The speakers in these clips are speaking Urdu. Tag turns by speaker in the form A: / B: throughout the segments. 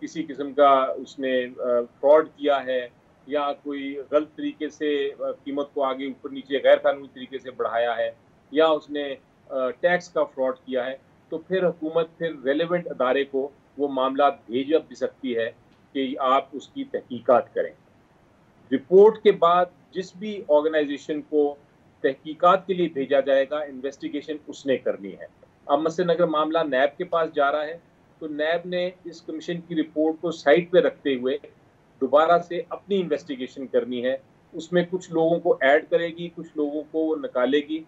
A: کسی قسم کا اس نے فراڈ کیا ہے یا کوئی غلط طریقے سے قیمت کو آگے اوپر نیچے غیر قانونی طریقے سے بڑھایا ہے یا اس نے ٹیکس کا فراڈ کیا ہے، تو پھر حکومت پھر ریلیونٹ ادارے کو وہ معاملات بھیج بھی سکتی ہے کہ آپ اس کی تحقیقات کریں۔ رپورٹ کے بعد جس بھی آرگنائزیشن کو تحقیقات کے لیے بھیجا جائے گا، انویسٹیگیشن اس نے کرنی ہے۔ اب مثلاً اگر معاملہ نیب کے پاس جا رہا ہے تو نیب نے اس کمیشن کی رپورٹ کو سائٹ پہ رکھتے ہوئے دوبارہ سے اپنی انویسٹیگیشن کرنی ہے۔ اس میں کچھ لوگوں کو ایڈ کرے گی، کچھ لوگوں کو وہ نکالے گی،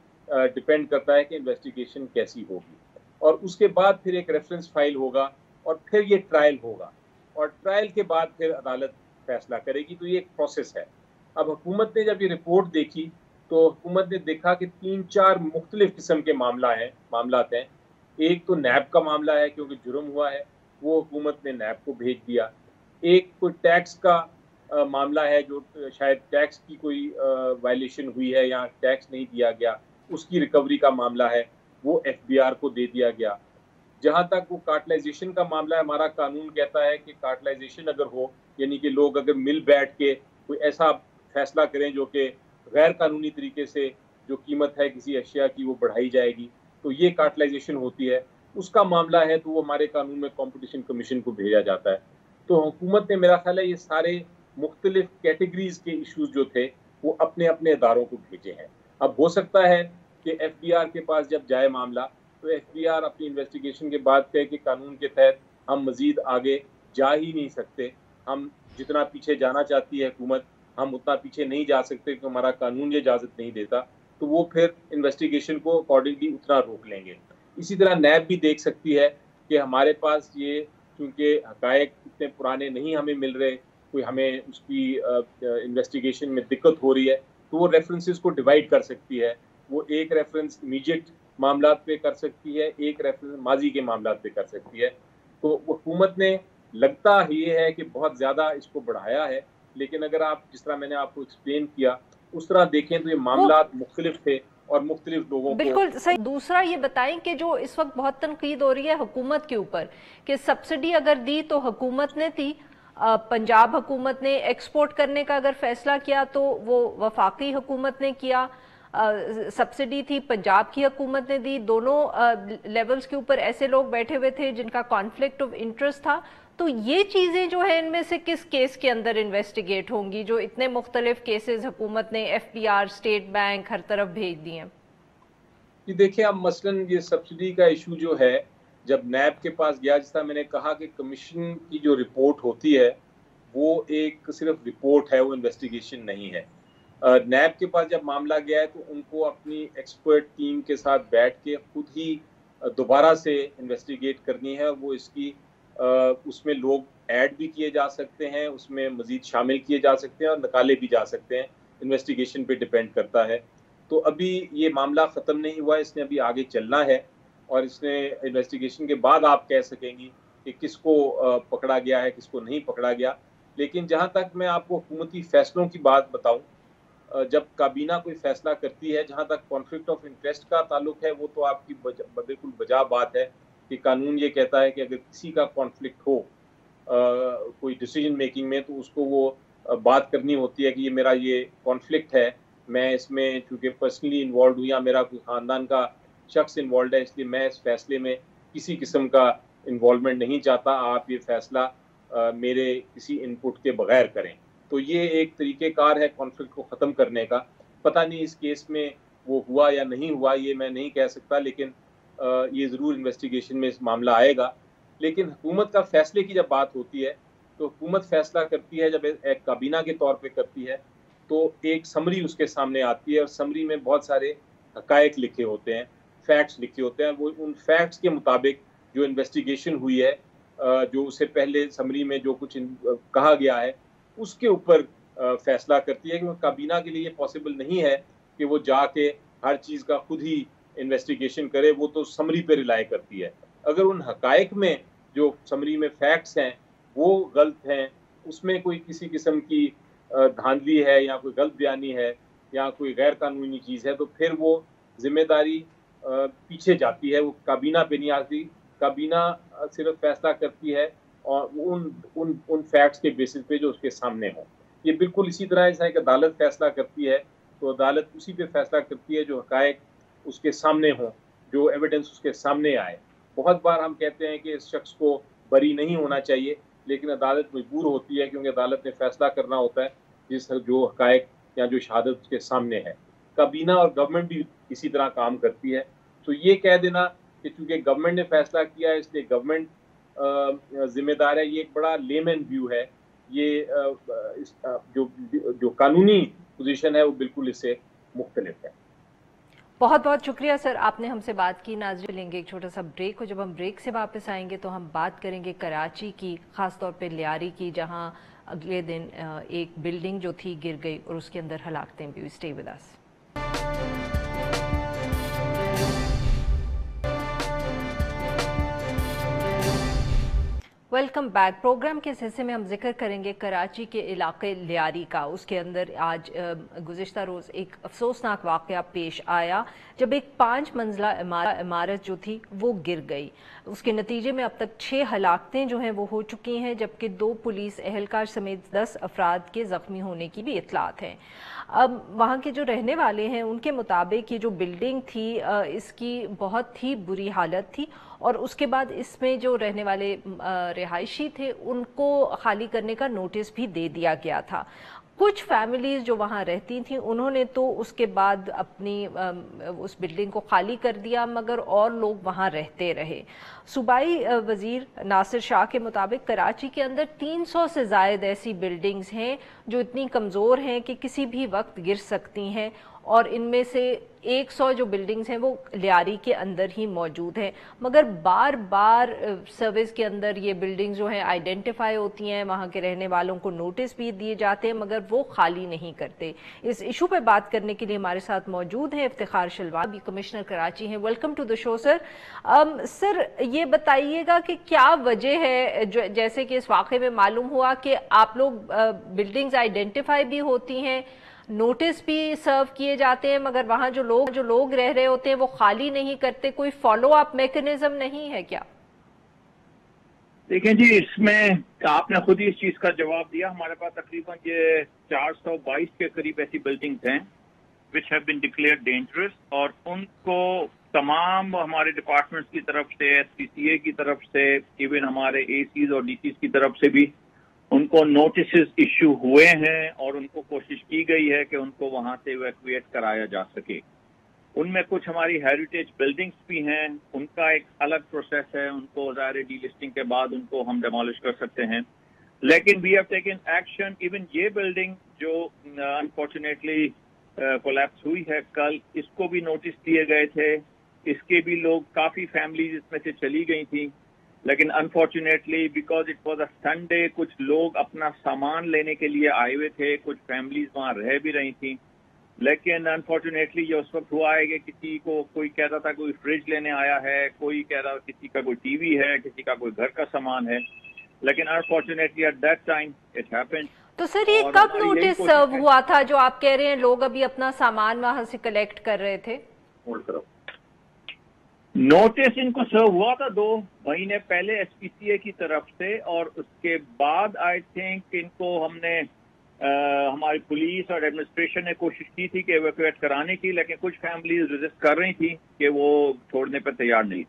A: ڈپینڈ کرتا ہے کہ انویسٹیگیشن کیسی ہوگی۔ اور اس کے بعد پھر ایک ریفرنس فائل ہوگا اور پھر یہ ٹرائل ہوگا اور ٹرائل کے بعد پھر عدالت فیصلہ کرے گی۔ تو یہ ایک پروسیس ہے۔ اب حکومت نے جب یہ رپورٹ دیکھی تو حکومت نے دیکھا کہ 3-4 مختلف قسم کے معاملات ہیں۔ ایک تو نیب کا معاملہ ہے کیونکہ جرم ہوا ہے، وہ حکومت نے نیب کو بھیج دیا۔ ایک کوئی ٹیکس کا معاملہ ہے، جو شاید ٹیکس کی کوئی وائلیشن ہوئی ہے یا ٹیکس نہیں دیا گیا، اس کی ریکوری کا معاملہ ہے، وہ ایف بی آر کو دے دیا گیا۔ جہاں تک وہ کارٹلائزیشن کا معاملہ ہے، ہمارا قانون کہتا ہے کہ کارٹلائزیشن اگر ہو، یعنی کہ لوگ اگر مل بیٹھ کے کوئی ایسا فیصلہ کریں جو کہ غیر قانونی طریقے سے جو قیمت ہے کسی اشیاء کی وہ بڑھائی جائے گی، تو یہ کارٹلائزیشن ہوتی ہے۔ اس کا معاملہ ہے تو وہ ہمارے قانون میں کمپٹیشن کمیشن کو بھیجا جاتا ہے۔ تو حکومت نے میرا خیال ہے یہ سارے مختلف کیٹیگریز کے ایشوز جو تھے وہ اپنے اپنے اداروں کو بھیجے ہیں۔ اب ہو سکتا ہے کہ ایف بی آر کے پاس جب جائے معاملہ تو ایف بی آر اپنی انویسٹیگیشن کے بعد کہے کہ قانون کے تحت ہم مزید آگے جا ہی نہیں سکتے، ہم جتنا پیچھے جانا چاہتی ہے حکومت ہم اتنا پیچھے نہیں جا سکتے کہ ہمارا قانون یہ اجازت نہیں دیتا، تو وہ پھر انویسٹیگیشن کو اکارڈنگلی اتنا روک لیں گے۔ اسی طرح نیب بھی دیکھ سکتی ہے کہ ہمارے پاس یہ چونکہ حقائق اتنے پرانے نہیں ہمیں مل رہے، کوئی ہمیں اس کی انویسٹیگیشن میں دقت ہو رہی ہے، تو وہ ریفرنسز کو ڈیوائڈ کر سکتی ہے۔ وہ ایک ریفرنس امیڈیٹ معاملات پہ کر سکتی ہے، ایک ریفرنس ماضی کے معاملات پہ کر سکتی ہے۔ تو حکومت نے لگتا یہ ہے کہ بہت زیادہ اس کو بڑھایا ہے، لیکن اگر آپ جس طرح میں نے آپ کو ایکسپلین کیا اس طرح دیکھیں تو یہ معاملات مختلف تھے اور مختلف لوگوں کو۔
B: بالکل صحیح۔ دوسرا یہ بتائیں کہ جو اس وقت بہت تنقید ہو رہی ہے حکومت کے اوپر کہ سبسڈی اگر دی تو حکومت نے تھی، پنجاب حکومت نے ایکسپورٹ کرنے کا اگر فیصلہ کیا تو وہ وفاقی حکومت نے کیا، سبسڈی تھی پنجاب کی حکومت نے دی، دونوں لیولز کے اوپر ایسے لوگ بیٹھے ہوئے تھے جن کا کانفلکٹ آف انٹرسٹ تھا۔ تو یہ چیزیں جو ہے ان میں سے کس کیس کے اندر انویسٹیگیٹ ہوں گی جو اتنے مختلف کیسز حکومت نے F P R, state bank ہر طرف بھیج دی ہیں؟
A: جی دیکھیں، اب مثلاً یہ سبسڈی کا ایشو جو ہے جب نیب کے پاس گیا، جس طرح میں نے کہا کہ کمیشن کی جو رپورٹ ہوتی ہے وہ ایک صرف رپورٹ ہے، وہ انویسٹیگیشن نہیں ہے۔ نیب کے پاس جب معاملہ گیا ہے تو ان کو اپنی ایکسپرٹ ٹیم کے ساتھ بیٹھ کے خود ہی دوبارہ سے انویسٹیگیٹ کرنی ہے۔ وہ اس میں لوگ ایڈ بھی کیے جا سکتے ہیں، اس میں مزید شامل کیے جا سکتے ہیں اور نکالے بھی جا سکتے ہیں، انویسٹیگیشن پہ ڈیپینڈ کرتا ہے۔ تو ابھی یہ معاملہ ختم نہیں ہوا، اس نے ابھی آگے چلنا ہے اور اس نے انویسٹیگیشن کے بعد آپ کہہ سکیں گی کہ کس کو پکڑا گیا ہے کس کو نہیں پکڑا گیا۔ لیکن جہاں تک میں آپ کو حکومتی فیصلوں کی بات بتاؤں، جب کابینہ کوئی فیصلہ کرتی ہے، جہاں تک کانفلکٹ آف انٹرسٹ کا تعلق ہے وہ تو آپ کی بالکل بجا بات ہے کہ قانون یہ کہتا ہے کہ اگر کسی کا کانفلکٹ ہو کوئی ڈیسیجن میکنگ میں تو اس کو وہ بات کرنی ہوتی ہے کہ یہ میرا یہ کانفلکٹ ہے، میں اس میں چونکہ پرسنلی انوالوڈ ہوں یا میرا کوئی خاندان کا شخص انوالوڈ ہے، اس لیے میں اس فیصلے میں کسی قسم کا انوالومنٹ نہیں چاہتا، آپ یہ فیصلہ میرے کسی انپٹ کے بغیر کریں۔ تو یہ ایک طریقہ کار ہے کانفلکٹ کو ختم کرنے کا۔ پتہ نہیں اس کیس میں وہ ہوا یا نہیں ہوا، یہ میں نہیں کہہ سکتا، لیکن یہ ضرور انویسٹیگیشن میں اس معاملہ آئے گا۔ لیکن حکومت کا فیصلے کی جب بات ہوتی ہے تو حکومت فیصلہ کرتی ہے، جب ایک کابینہ کے طور پہ کرتی ہے تو ایک سمری اس کے سامنے آتی ہے اور سمری میں بہت سارے حقائق لکھے ہوتے ہیں، فیکٹس لکھے ہوتے ہیں۔ وہ ان فیکٹس کے مطابق جو انویسٹیگیشن ہوئی ہے، جو اس سے پہلے سمری میں جو کچھ کہا گیا ہے اس کے اوپر فیصلہ کرتی ہے کہ کابینہ کے لیے یہ پاسبل نہیں ہے کہ وہ جا کے ہر چیز کا خود ہی انویسٹیگیشن کرے، وہ تو سمری پہ ریلائی کرتی ہے۔ اگر ان حقائق میں جو سمری میں فیکٹس ہیں وہ غلط ہیں، اس میں کوئی کسی قسم کی دھاندلی ہے یا کوئی غلط بیانی ہے یا کوئی غیر قانونی چیز ہے تو پھر وہ ذمہ داری پیچھے جاتی ہے، وہ کابینہ پہ نہیں آتی۔ کابینہ صرف فیصلہ کرتی ہے اور ان فیکٹس کے بیسس پہ جو اس کے سامنے ہوں. یہ بالکل اسی طرح ایسا ہے کہ عدالت فیصلہ کرتی ہے تو عدالت اسی پہ فیصلہ کرتی ہے جو حقائق اس کے سامنے ہوں, جو ایویڈنس اس کے سامنے آئے. بہت بار ہم کہتے ہیں کہ اس شخص کو بری نہیں ہونا چاہیے, لیکن عدالت مجبور ہوتی ہے کیونکہ عدالت نے فیصلہ کرنا ہوتا ہے جو حقائق یا جو شہادت اس کے سامنے ہے. کابینہ اور گورنمنٹ بھی اسی طرح کام کرتی ہے. تو یہ کہہ دینا کہ چونکہ گورنمنٹ نے فیصلہ کیا ہے اس لیے گورنمنٹ ذمہ دار ہے, یہ ایک بڑا لیمن ویو ہے. یہ جو قانونی پوزیشن ہے وہ بالکل اس سے مختلف ہے.
B: بہت بہت شکریہ سر, آپ نے ہم سے بات کی. ناظرین لیں گے ایک چھوٹا سا بریک, اور جب ہم بریک سے واپس آئیں گے تو ہم بات کریں گے کراچی کی, خاص طور پہ لیاری کی, جہاں اگلے دن ایک بلڈنگ جو تھی گر گئی اور اس کے اندر ہلاکتیں بھی ہوئی. Stay with us. Welcome back. Programme کے اس حصے میں ہم ذکر کریں گے کراچی کے علاقے لیاری کا. اس کے اندر آج گزشتہ روز ایک افسوسناک واقعہ پیش آیا جب ایک 5 منزلہ عمارت جو تھی وہ گر گئی. اس کے نتیجے میں اب تک 6 ہلاکتیں جو ہیں وہ ہو چکی ہیں, جبکہ 2 پولیس اہلکار سمیت 10 افراد کے زخمی ہونے کی بھی اطلاعات ہیں. اب وہاں کے جو رہنے والے ہیں ان کے مطابق یہ جو بلڈنگ تھی اس کی بہت ہی بری حالت تھی, اور اس کے بعد اس میں جو رہنے والے رہائشی تھے ان کو خالی کرنے کا نوٹس بھی دے دیا گیا تھا. کچھ فیملیز جو وہاں رہتی تھیں انہوں نے تو اس کے بعد اپنی اس بلڈنگ کو خالی کر دیا, مگر اور لوگ وہاں رہتے رہے. صوبائی وزیر ناصر شاہ کے مطابق کراچی کے اندر 300 سے زائد ایسی بلڈنگز ہیں جو اتنی کمزور ہیں کہ کسی بھی وقت گر سکتی ہیں, اور ان میں سے 100 جو بلڈنگز ہیں وہ لیاری کے اندر ہی موجود ہیں. مگر بار بار سروس کے اندر یہ بلڈنگز جو ہیں آئیڈینٹیفائی ہوتی ہیں, وہاں کے رہنے والوں کو نوٹس بھی دیے جاتے ہیں, مگر وہ خالی نہیں کرتے. اس ایشو پہ بات کرنے کے لیے ہمارے ساتھ موجود ہیں افتخار شلوار, بھی کمشنر کراچی ہیں. ویلکم ٹو دا شو سر. سر یہ بتائیے گا کہ کیا وجہ ہے, جیسے کہ اس واقعے میں معلوم ہوا کہ آپ لوگ بلڈنگز آئیڈینٹیفائی بھی ہوتی ہیں, نوٹس بھی سرو کیے جاتے ہیں, مگر وہاں جو لوگ رہ رہے ہوتے ہیں وہ خالی نہیں کرتے, کوئی فالو اپ میکنزم نہیں ہے کیا؟
C: دیکھیں جی, اس میں آپ نے خود ہی اس چیز کا جواب دیا. ہمارے پاس تقریباً یہ 422 کے قریب ایسی بلڈنگز ہیں which have been declared dangerous, اور ان کو تمام ہمارے ڈپارٹمنٹس کی طرف سے, SPCA کی طرف سے, ایون ہمارے ACs اور DCs کی طرف سے بھی ان کو نوٹسز ایشو ہوئے ہیں, اور ان کو کوشش کی گئی ہے کہ ان کو وہاں سے ایویکویٹ کرایا جا سکے. ان میں کچھ ہماری ہیریٹیج بلڈنگز بھی ہیں, ان کا ایک الگ پروسیس ہے, ان کو ظاہر ڈی لسٹنگ کے بعد ان کو ہم ڈیمالش کر سکتے ہیں. لیکن we have taken action. Even یہ بلڈنگ جو انفارچونیٹلی کولیپس ہوئی ہے کل, اس کو بھی نوٹس دیے گئے تھے, اس کے بھی لوگ, کافی فیملیز اس میں سے چلی گئی تھیں, لیکن unfortunately because it was a Sunday, کچھ لوگ اپنا سامان لینے کے لیے آئے ہوئے تھے, کچھ فیملیز وہاں رہ بھی رہی تھیں, لیکن انفارچونیٹلی یہ اس وقت ہوا ہے کہ کسی کو کوئی کہتا تھا کوئی فریج لینے آیا ہے, کوئی کہہ رہا کسی کا کوئی ٹی وی ہے, کسی کا کوئی گھر کا سامان ہے, لیکن unfortunately at that time it happened.
B: تو سر یہ کب نوٹس سرو ہوا تھا جو آپ کہہ رہے ہیں لوگ ابھی اپنا سامان وہاں سے کلیکٹ کر رہے تھے؟
C: نوٹس ان کو سرو ہوا تھا 2 مہینے پہلے SPCA کی طرف سے, اور اس کے بعد آئی تھنک ان کو ہم نے ہماری پولیس اور ایڈمنسٹریشن نے کوشش کی تھی کہ ایویکویٹ کرانے کی, لیکن کچھ فیملیز ریزسٹ کر رہی تھی کہ وہ چھوڑنے پر تیار نہیں.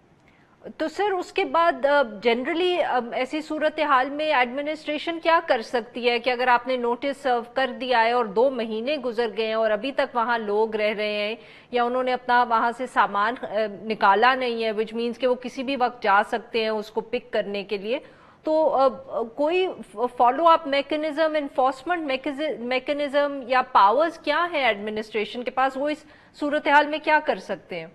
B: تو سر اس کے بعد جنرلی ایسی صورتحال میں ایڈمنسٹریشن کیا کر سکتی ہے کہ اگر آپ نے نوٹس سرو کر دیا ہے اور 2 مہینے گزر گئے ہیں اور ابھی تک وہاں لوگ رہ رہے ہیں, یا انہوں نے اپنا وہاں سے سامان نکالا نہیں ہے, وچ مینس کہ وہ کسی بھی وقت جا سکتے ہیں اس کو پک کرنے کے لیے, تو کوئی follow up mechanism, enforcement mechanism یا پاورز کیا ہے ایڈمنسٹریشن کے پاس, وہ اس صورتحال میں کیا کر سکتے ہیں؟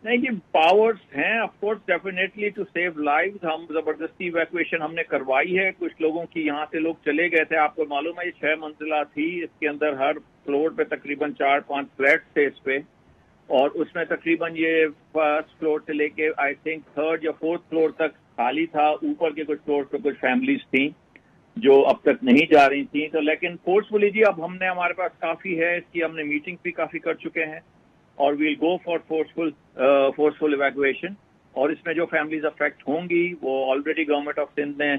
C: نہیں جی, پاورز ہیں of course definitely to save lives. ہم زبردستی ایویکویشن ہم نے کروائی ہے, کچھ لوگوں کی یہاں سے لوگ چلے گئے تھے. آپ کو معلوم ہے یہ 6 منزلہ تھی, اس کے اندر ہر فلور پہ تقریباً 4-5 فلیٹس تھے اس پہ, اور اس میں تقریباً یہ فرسٹ فلور سے لے کے آئی تھنک 3rd یا 4th فلور تک خالی تھا. اوپر کے کچھ فلور پہ کچھ فیملیز تھیں جو اب تک نہیں جا رہی تھیں. تو لیکن فورسفلی جی اب ہم نے, ہمارے پاس کافی ہے, اس کی ہم نے میٹنگ بھی کافی کر چکے ہیں, اور we'll go for forceful evacuation. اور اس میں جو فیملیز افیکٹ ہوں گی وہ آلریڈی گورنمنٹ آف سندھ نے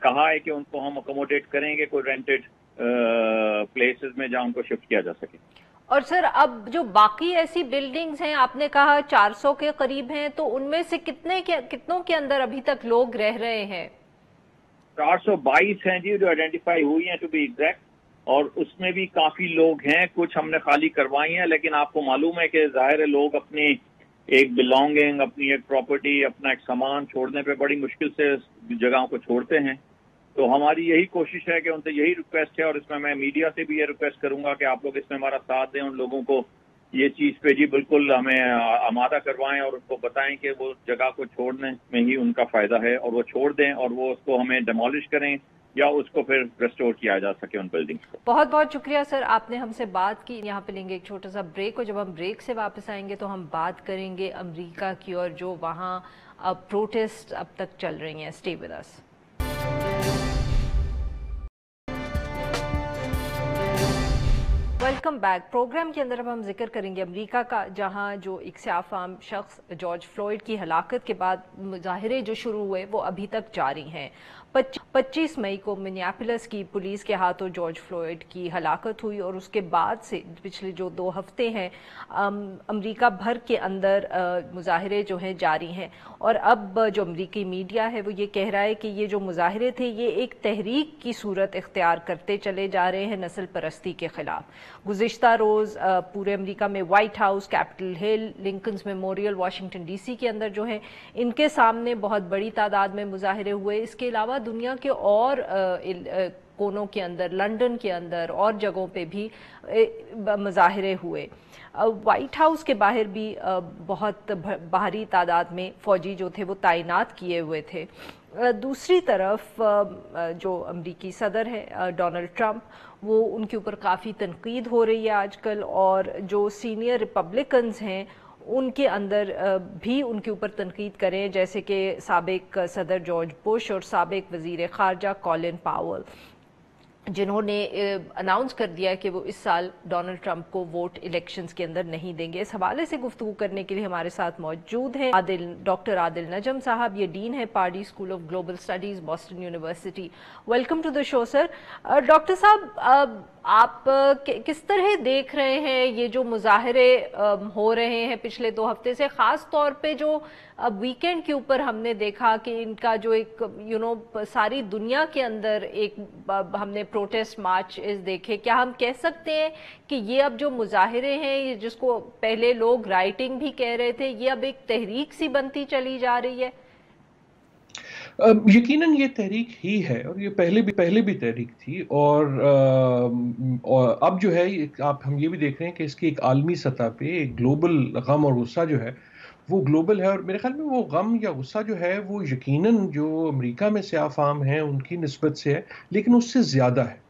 C: کہا ہے کہ ان کو ہم اکوموڈیٹ کریں گے کوئی رینٹڈ پلیسز میں جہاں ان کو شفٹ کیا جا سکے.
B: اور سر اب جو باقی ایسی بلڈنگز ہیں آپ نے کہا 400 کے قریب ہیں، تو ان میں سے کتنوں کے اندر ابھی تک لوگ رہ رہے ہیں؟
C: 422 ہیں جی جو آئیڈینٹیفائی ہوئی ہیں ٹو بی ایگزیکٹ، اور اس میں بھی کافی لوگ ہیں، کچھ ہم نے خالی کروائی ہیں، لیکن آپ کو معلوم ہے کہ ظاہر ہے لوگ اپنی ایک بلانگنگ، اپنی ایک پراپرٹی، اپنا ایک سامان چھوڑنے پہ بڑی مشکل سے جگہوں کو چھوڑتے ہیں. تو ہماری یہی کوشش ہے کہ ان سے یہی ریکویسٹ ہے، اور اس میں میڈیا سے بھی یہ ریکویسٹ کروں گا کہ آپ لوگ اس میں ہمارا ساتھ دیں، ان لوگوں کو یہ چیز پہ جی بالکل ہمیں آمادہ کروائیں اور ان کو بتائیں کہ وہ جگہ کو چھوڑنے میں ہی ان کا فائدہ ہے، اور وہ چھوڑ دیں اور وہ اس کو ہمیں ڈیمالش کریں یا اس کو پھر ریسٹور کیا جا سکے ان بلڈنگز کو.
B: بہت بہت شکریہ سر، آپ نے ہم سے بات کی. یہاں پہ لیں گے ایک چھوٹا سا بریک، اور جب ہم بریک سے واپس آئیں گے تو ہم بات کریں گے امریکہ کی اور جو وہاں پروٹیسٹ اب تک چل رہی ہیں. Stay with us. Welcome back. Programme کے اندر اب ہم ذکر کریں گے امریکہ کا، جہاں جو ایک سیاہ فام شخص جارج فلوئڈ کی ہلاکت کے بعد مظاہرے جو شروع ہوئے وہ ابھی تک جاری ہیں. 25 مئی کو منیاپولس کی پولیس کے ہاتھوں جارج فلوئڈ کی ہلاکت ہوئی، اور اس کے بعد سے پچھلے جو 2 ہفتے ہیں امریکہ بھر کے اندر مظاہرے جو ہیں جاری ہیں. اور اب جو امریکی میڈیا ہے وہ یہ کہہ رہا ہے کہ یہ جو مظاہرے تھے یہ ایک تحریک کی صورت اختیار کرتے چلے جا رہے ہیں نسل پرستی کے خلاف. گزشتہ روز پورے امریکہ میں وائٹ ہاؤس، کیپٹل ہل، Lankans memorial, Washington D C کے اندر جو ہیں ان کے سامنے بہت بڑی تعداد میں مظاہرے ہوئے. اس کے علاوہ دنیا کے اور کونوں کے اندر، لنڈن کے اندر اور جگہوں پہ بھی مظاہرے ہوئے. وائٹ ہاؤس کے باہر بھی بہت بھاری تعداد میں فوجی جو تھے وہ تعینات کیے ہوئے تھے. دوسری طرف جو امریکی صدر ہے ڈونلڈ ٹرمپ، وہ ان کے اوپر کافی تنقید ہو رہی ہے آج کل، اور جو سینئر ریپبلکنز ہیں ان کے اندر بھی ان کے اوپر تنقید کریں، جیسے کہ سابق صدر جارج بش اور سابق وزیر خارجہ کولن پاول، جنہوں نے اناؤنس کر دیا کہ وہ اس سال ڈونلڈ ٹرمپ کو ووٹ الیکشنز کے اندر نہیں دیں گے. اس حوالے سے گفتگو کرنے کے لیے ہمارے ساتھ موجود ہیں ڈاکٹر عادل نجم صاحب. یہ ڈین ہے Pardee school of global studies, Boston University. Welcome to the show sir. Doctor صاحب، آپ کس طرح دیکھ رہے ہیں یہ جو مظاہرے ہو رہے ہیں پچھلے 2 ہفتے سے، خاص طور پہ جو ویکینڈ کے اوپر ہم نے دیکھا کہ ان کا جو ایک ساری دنیا کے اندر ایک ہم نے پروٹیسٹ مارچ دیکھے. کیا ہم کہہ سکتے ہیں کہ یہ اب جو مظاہرے ہیں، جس کو پہلے لوگ رائٹنگ بھی کہہ رہے تھے، یہ اب ایک تحریک سی بنتی چلی جا رہی ہے؟
D: یقیناً یہ تحریک ہی ہے، اور یہ پہلے بھی تحریک تھی، اور اب جو ہے ہم یہ بھی دیکھ رہے ہیں کہ اس کی ایک عالمی سطح پہ ایک گلوبل غم اور غصہ جو ہے وہ گلوبل ہے. اور میرے خیال میں وہ غم یا غصہ جو ہے وہ یقیناً جو امریکہ میں سیاہ فام ہیں ان کی نسبت سے ہے، لیکن اس سے زیادہ ہے.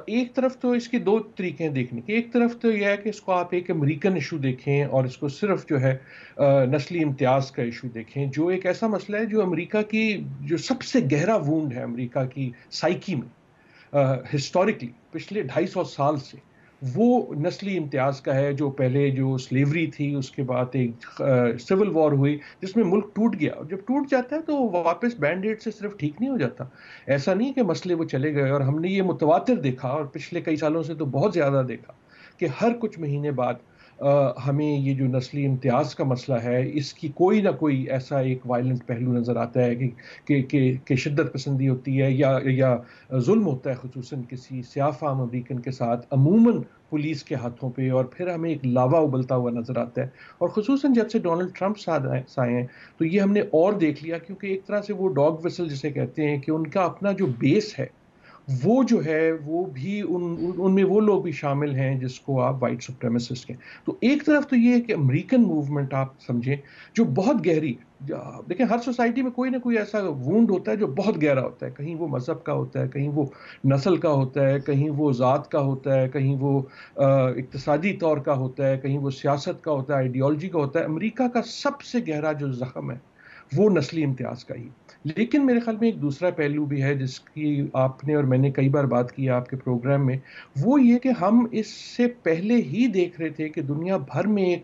D: ایک طرف تو اس کے 2 طریقے ہیں دیکھنے کے. ایک طرف تو یہ ہے کہ اس کو آپ ایک امریکن ایشو دیکھیں اور اس کو صرف جو ہے نسلی امتیاز کا ایشو دیکھیں، جو ایک ایسا مسئلہ ہے جو امریکہ کی جو سب سے گہرا وونڈ ہے امریکہ کی سائیکی میں ہسٹوریکلی پچھلے 250 سال سے، وہ نسلی امتیاز کا ہے. جو پہلے جو سلیوری تھی، اس کے بعد ایک سول وار ہوئی جس میں ملک ٹوٹ گیا. اور جب ٹوٹ جاتا ہے تو واپس بینڈ ایڈ سے صرف ٹھیک نہیں ہو جاتا. ایسا نہیں کہ مسئلے وہ چلے گئے. اور ہم نے یہ متواتر دیکھا، اور پچھلے کئی سالوں سے تو بہت زیادہ دیکھا، کہ ہر کچھ مہینے بعد ہمیں یہ جو نسلی امتیاز کا مسئلہ ہے اس کی کوئی نہ کوئی ایسا ایک وائلنٹ پہلو نظر آتا ہے کہ شدت پسندی ہوتی ہے یا ظلم ہوتا ہے، خصوصاً کسی سیاہ فام امریکن کے ساتھ، عموماً پولیس کے ہاتھوں پہ. اور پھر ہمیں ایک لاوا ابلتا ہوا نظر آتا ہے. اور خصوصاً جب سے ڈونلڈ ٹرمپ آئے ہیں تو یہ ہم نے اور دیکھ لیا، کیونکہ ایک طرح سے وہ ڈاگ وسل جسے کہتے ہیں کہ ان کا اپنا جو بیس ہے وہ جو ہے وہ بھی ان میں وہ لوگ بھی شامل ہیں جس کو آپ وائٹ سپریمیسسٹ کہیں. تو ایک طرف تو یہ ہے کہ امریکن موومنٹ آپ سمجھیں جو بہت گہری ہے. دیکھیں ہر سوسائٹی میں کوئی نہ کوئی ایسا وونڈ ہوتا ہے جو بہت گہرا ہوتا ہے. کہیں وہ مذہب کا ہوتا ہے، کہیں وہ نسل کا ہوتا ہے، کہیں وہ ذات کا ہوتا ہے، کہیں وہ اقتصادی طور کا ہوتا ہے، کہیں وہ سیاست کا ہوتا ہے، آئیڈیالوجی کا ہوتا ہے. امریکہ کا سب سے گہرا جو زخم ہے وہ نسلی امتیاز کا ہی. لیکن میرے خیال میں ایک دوسرا پہلو بھی ہے جس کی آپ نے اور میں نے کئی بار بات کی آپ کے پروگرام میں، وہ یہ کہ ہم اس سے پہلے ہی دیکھ رہے تھے کہ دنیا بھر میں ایک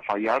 E: FIR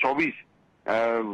E: 24